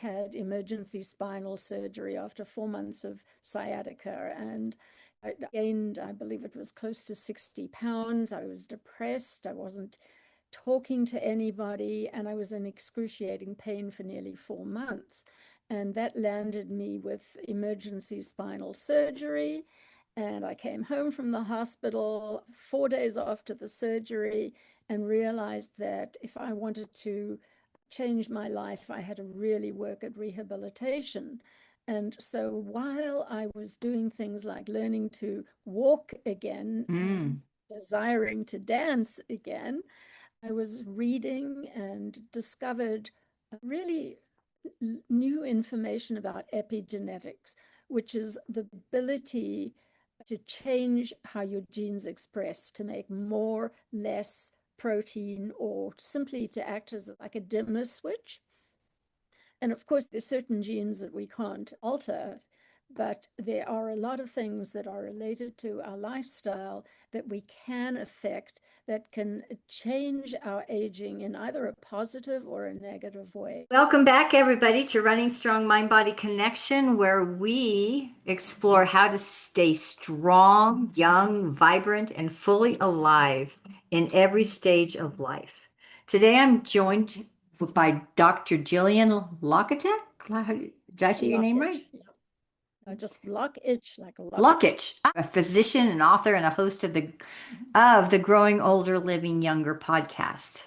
had emergency spinal surgery after 4 months of sciatica, and I gained, I believe it was close to 60 pounds. I was depressed. I wasn't talking to anybody, and I was in excruciating pain for nearly 4 months. And that landed me with emergency spinal surgery. And I came home from the hospital 4 days after the surgery and realized that if I wanted to change my life, I had to really work at rehabilitation. And so while I was doing things like learning to walk again, desiring to dance again, I was reading and discovered really new information about epigenetics, which is the ability to change how your genes express to make more, less protein, or simply to act as like a dimmer switch. And of course, there's certain genes that we can't alter, but there are a lot of things that are related to our lifestyle that we can affect that can change our aging in either a positive or a negative way. Welcome back, everybody, to Running Strong Mind Body Connection, where we explore how to stay strong, young, vibrant, and fully alive in every stage of life. Today, I'm joined by Dr. Gillian Lockitch. Did I say your name right? Just Lockitch, like a Lockitch, a physician, an author, and a host of the Growing Older, Living Younger podcast.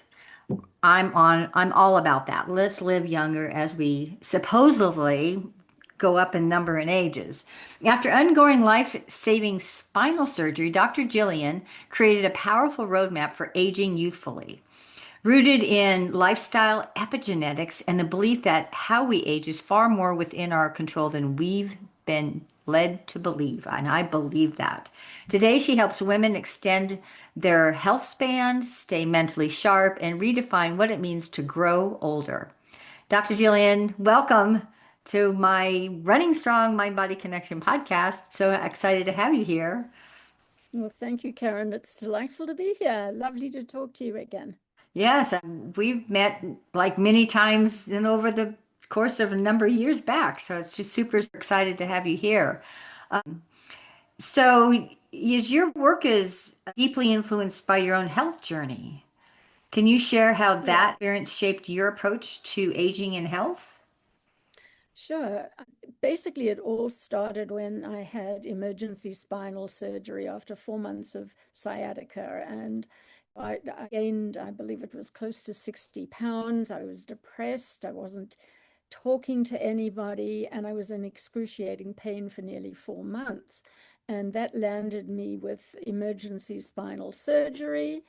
I'm all about that. Let's live younger as we supposedly go up in number and ages. After undergoing life-saving spinal surgery, Dr. Gillian created a powerful roadmap for aging youthfully, rooted in lifestyle epigenetics and the belief that how we age is far more within our control than we've been led to believe. And I believe that. Today, she helps women extend their health span, stay mentally sharp, and redefine what it means to grow older. Dr. Gillian, welcome to my Running Strong Mind Body Connection podcast. So excited to have you here. Well, thank you, Karen. It's delightful to be here. Lovely to talk to you again. Yes, we've met like many times and over the course of a number of years back. So it's just super excited to have you here. So is your work is deeply influenced by your own health journey. Can you share how that experience shaped your approach to aging and health? Sure. Basically, it all started when I had emergency spinal surgery after 4 months of sciatica. And I gained, I believe it was close to 60 pounds. I was depressed. I wasn't talking to anybody. And I was in excruciating pain for nearly 4 months. And that landed me with emergency spinal surgery.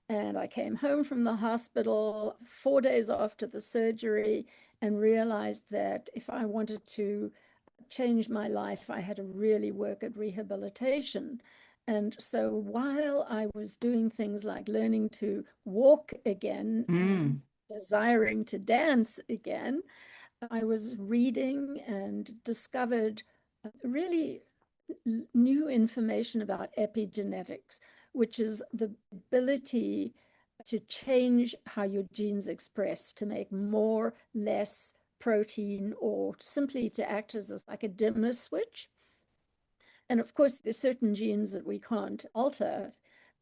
And I came home from the hospital 4 days after the surgery and realized that if I wanted to change my life, I had to really work at rehabilitation. And so while I was doing things like learning to walk again, desiring to dance again, I was reading and discovered really new information about epigenetics, which is the ability to change how your genes express to make more, less protein, or simply to act as like a dimmer switch. And of course, there's certain genes that we can't alter,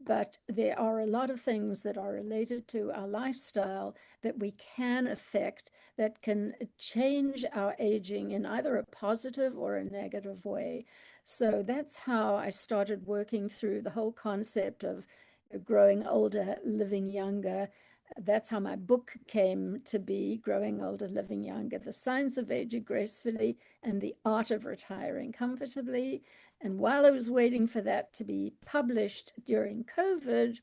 but there are a lot of things that are related to our lifestyle that we can affect that can change our aging in either a positive or a negative way. So that's how I started working through the whole concept of growing older, living younger. That's how my book came to be, Growing Older, Living Younger, The Science of Aging Gracefully and the Art of Retiring Comfortably. And while I was waiting for that to be published during COVID,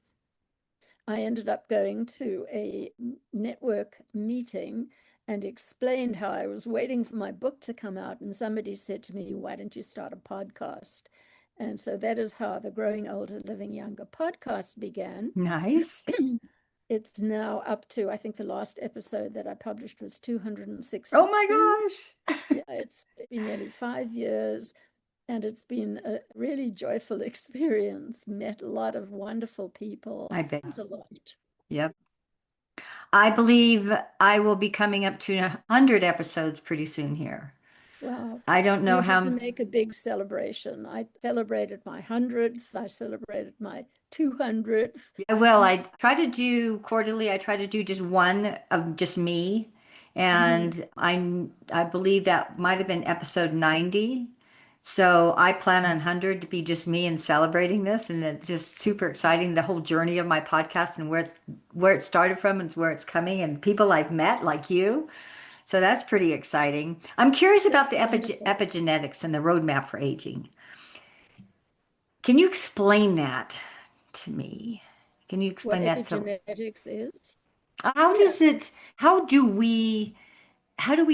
I ended up going to a network meeting and explained how I was waiting for my book to come out. And somebody said to me, "Why don't you start a podcast?" And so that is how the Growing Older, Living Younger podcast began. Nice. It's now up to, I think the last episode that I published was 262. Oh my gosh. Yeah, it's been nearly 5 years, and it's been a really joyful experience. Met a lot of wonderful people. I bet. A lot. Yep. I believe I will be coming up to 100 episodes pretty soon here. Wow. I don't know You have to how. make a big celebration. I celebrated my 100th, I celebrated my 200th. I will. I try to do quarterly. I try to do just one of just me, Mhm. and I believe that might have been episode 90. So I plan on 100 to be just me and celebrating this, and it's just super exciting. The whole journey of my podcast and where it started from and where it's coming, and people I've met like you. So that's pretty exciting. I'm curious That's about the wonderful. epigenetics and the roadmap for aging. Can you explain that to me? Can you What explain that? So epigenetics is? how Yeah. does it, how do we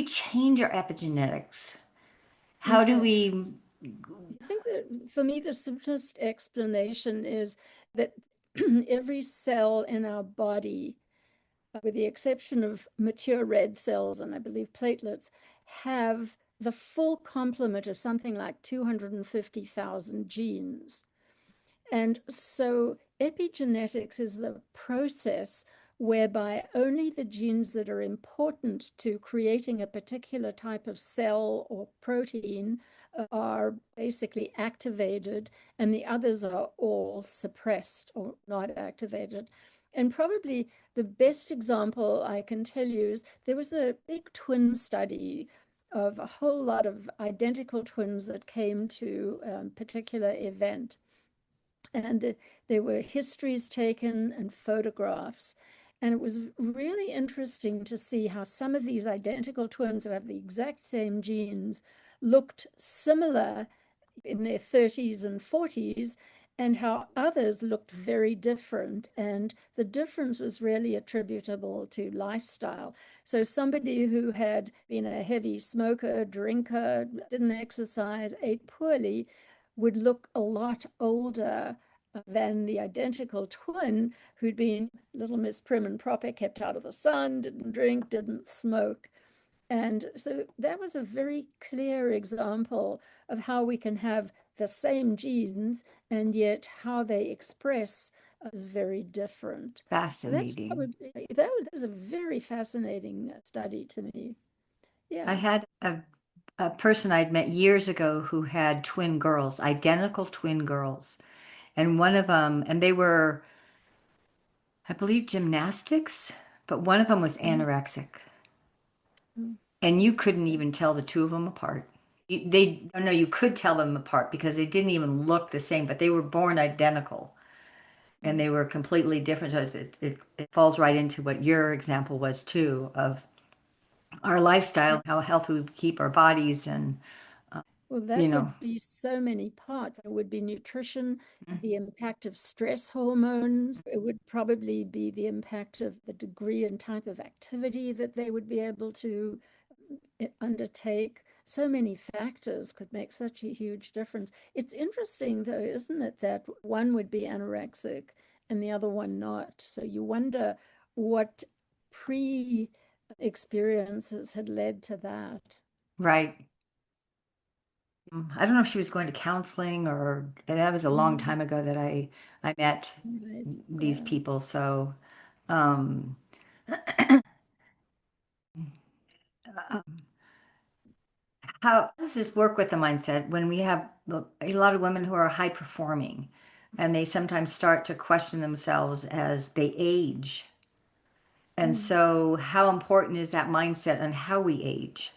change our epigenetics? How do Okay. we, I think that for me, the simplest explanation is that every cell in our body, with the exception of mature red cells and I believe platelets, have the full complement of something like 250,000 genes. And so epigenetics is the process whereby only the genes that are important to creating a particular type of cell or protein are basically activated, and the others are all suppressed or not activated. And probably the best example I can tell you is there was a big twin study of a whole lot of identical twins that came to a particular event, and there were histories taken and photographs. And it was really interesting to see how some of these identical twins who have the exact same genes looked similar in their 30s and 40s, and how others looked very different. And the difference was really attributable to lifestyle. So, somebody who had been a heavy smoker, drinker, didn't exercise, ate poorly, would look a lot older than the identical twin who'd been little Miss Prim and Proper, kept out of the sun, didn't drink, didn't smoke. And so that was a very clear example of how we can have the same genes and yet how they express is very different. And that's fascinating. probably, that was a very fascinating study to me. I Yeah. had a person I'd met years ago who had twin girls, identical twin girls. And one of them, and they were, I believe, gymnastics, but one of them was Mhm. anorexic. And you couldn't Interesting. even tell the two of them apart. They, no, you could tell them apart because they didn't even look the same, but they were born identical and Mm. they were completely different. So it falls right into what your example was too of our lifestyle, how healthy we keep our bodies, and Well, you that know, would be so many parts. It would be nutrition, the impact of stress hormones. It would probably be the impact of the degree and type of activity that they would be able to undertake. So many factors could make such a huge difference. It's interesting, though, isn't it, that one would be anorexic and the other one not? So you wonder what pre experiences had led to that. right. I don't know if she was going to counseling or that was a long Mm, time ago that I met right. these Yeah. people. So um, how does this work with the mindset when we have a lot of women who are high performing and they sometimes start to question themselves as they age? And Mm. so how important is that mindset on how we age?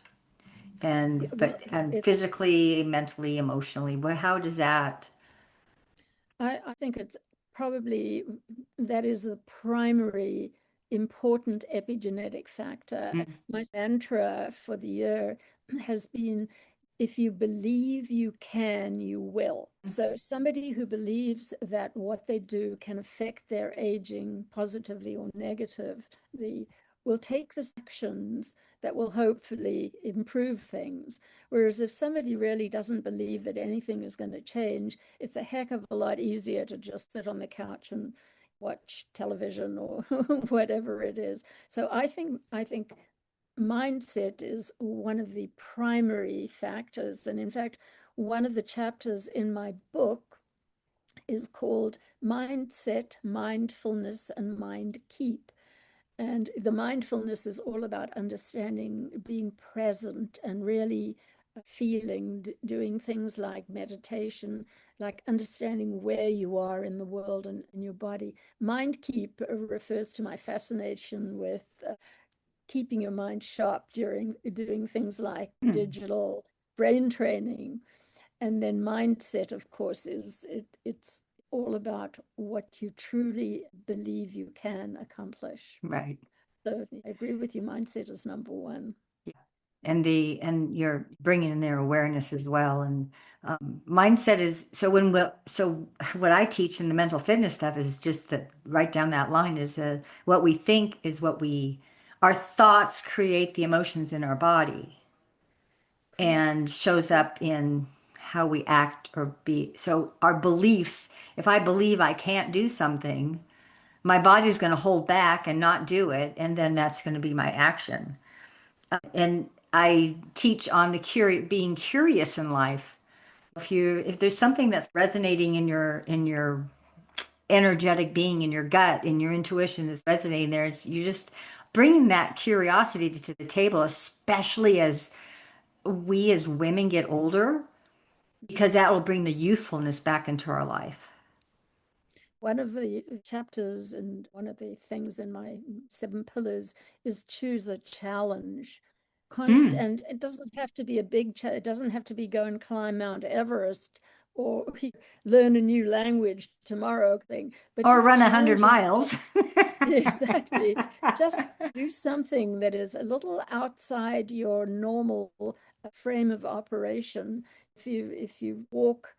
Yeah, And well, and it's physically, mentally, emotionally, what how does that? I think it's probably that is the primary important epigenetic factor. Mm, My mantra for the year has been, if you believe you can, you will. So somebody who believes that what they do can affect their aging positively or negatively will take the actions that will hopefully improve things. Whereas if somebody really doesn't believe that anything is going to change, it's a heck of a lot easier to just sit on the couch and watch television or whatever it is. So I think mindset is one of the primary factors. And in fact, one of the chapters in my book is called Mindset, Mindfulness, and Mind Keep. And the mindfulness is all about understanding, being present, and really feeling, doing things like meditation, like understanding where you are in the world and in your body. Mindkeep refers to my fascination with keeping your mind sharp during doing things like Hmm. digital brain training. And then mindset, of course, it's all about what you truly believe you can accomplish. Right. So I agree with you. Mindset is number one. Yeah. And you're bringing in their awareness as well. And mindset is so so what I teach in the mental fitness stuff is just that right down that line is what we think is what we our thoughts create the emotions in our body Correct. and shows Yeah. up in how we act or be. So our beliefs, if I believe I can't do something, my body's going to hold back and not do it, and then that's going to be my action. And I teach on being curious in life. If there's something that's resonating in your energetic being, in your gut, in your intuition that's resonating there, you just bringing that curiosity to the table, especially as we as women get older, because Mhm. that will bring the youthfulness back into our life. One of the chapters and one of the things in my seven pillars is choose a challenge. Mm. And it doesn't have to be a big it doesn't have to be go and climb Mount Everest or learn a new language tomorrow thing, but Or just run 100 challenge yourself. miles. Exactly. Just do something that is a little outside your normal frame of operation. If you walk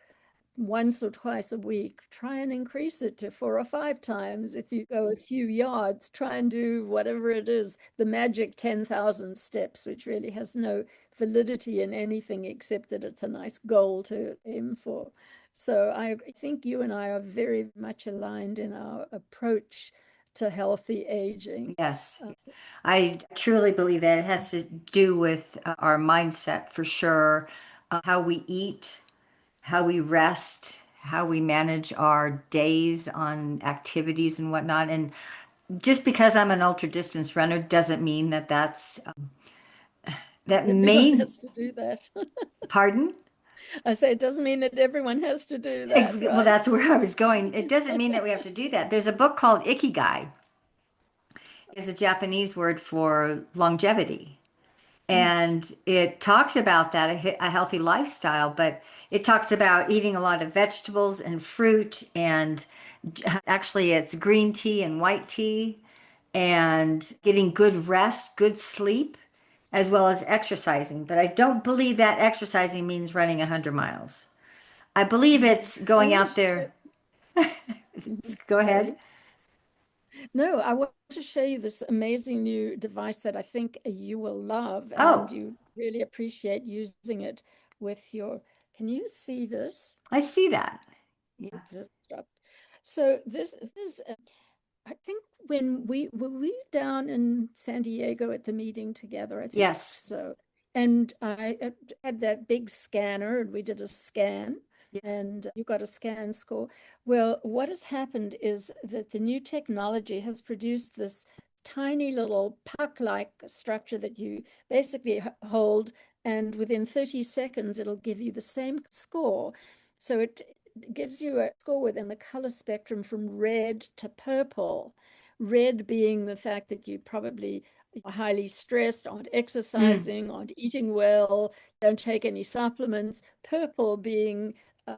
once or twice a week, try and increase it to 4 or 5 times. If you go a few yards, try and do whatever it is, the magic 10,000 steps, which really has no validity in anything except that it's a nice goal to aim for. So I think you and I are very much aligned in our approach to healthy aging. Yes. Uh, I truly believe that it has to do with our mindset for sure, how we eat, how we rest, how we manage our days on activities and whatnot. And just because I'm an ultra distance runner doesn't mean that that Everyone main, has to do that. pardon? I say it doesn't mean that everyone has to do that, Well, right? that's where I was going. It doesn't mean that we have to do that. There's a book called Ikigai. It's a Japanese word for longevity. And it talks about that, a healthy lifestyle, but it talks about eating a lot of vegetables and fruit, and actually, it's green tea and white tea, and getting good rest, good sleep, as well as exercising. But I don't believe that exercising means running 100 miles. I believe Mhm. it's I going want out to there. Mhm. Go ahead. Sorry. No, I want to show you this amazing new device that I think you will love and Oh, you really appreciate using it with your. Can you see this? I see that. Yeah. Just stopped. So this I think when we were we down in San Diego at the meeting together, I think Yes. so. And I had that big scanner and we did a scan Yeah. and you got a scan score. Well, what has happened is that the new technology has produced this tiny little puck-like structure that you basically hold, and within 30 seconds it'll give you the same score. So it gives you a score within the color spectrum from red to purple. Red being the fact that you probably are highly stressed, aren't Mm. exercising, aren't eating well, don't take any supplements. Purple being uh,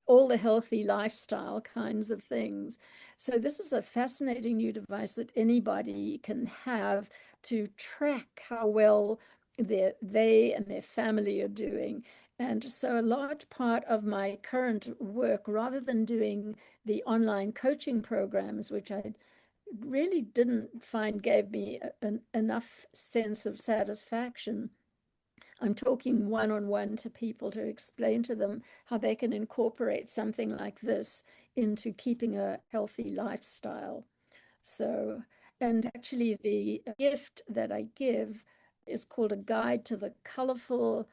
all the healthy lifestyle kinds of things. So this is a fascinating new device that anybody can have to track how well they and their family are doing. And so a large part of my current work, rather than doing the online coaching programs, which I really didn't find gave me enough sense of satisfaction, I'm talking one on one to people to explain to them how they can incorporate something like this into keeping a healthy lifestyle. So, and actually, the gift that I give is called a guide to the colorful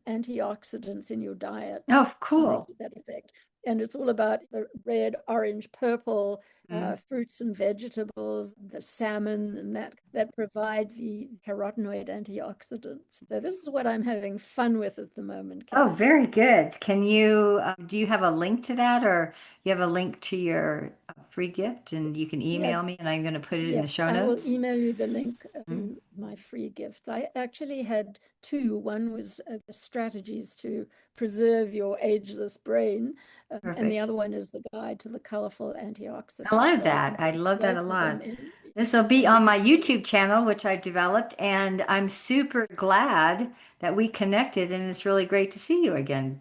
antioxidants in your diet, Oh, something cool. to that effect. And it's all about the red, orange, purple Mm. fruits and vegetables, the salmon, and that provide the carotenoid antioxidants. So this is what I'm having fun with at the moment, Oh, Kathy. very good. Can you, do you have a link to that, or you have a link to your free gift and you can Yeah, email me and I'm going to put it in the yes, show I will notes? email you the link Mm. to my free gifts. I actually had two. One was strategies to preserve your ageless brain, and the Perfect. other one is the guide to the colorful I antioxidants. love So I that. can I put love that a both of them lot. in This will be the on my link for YouTube you. channel, which I developed, and I'm super glad that we connected, and it's really great to see you again.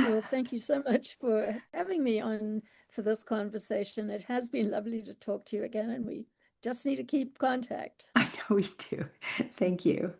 Well, thank you so much for having me on for this conversation. It has been lovely to talk to you again, and we just need to keep contact. I know we do. Thank you.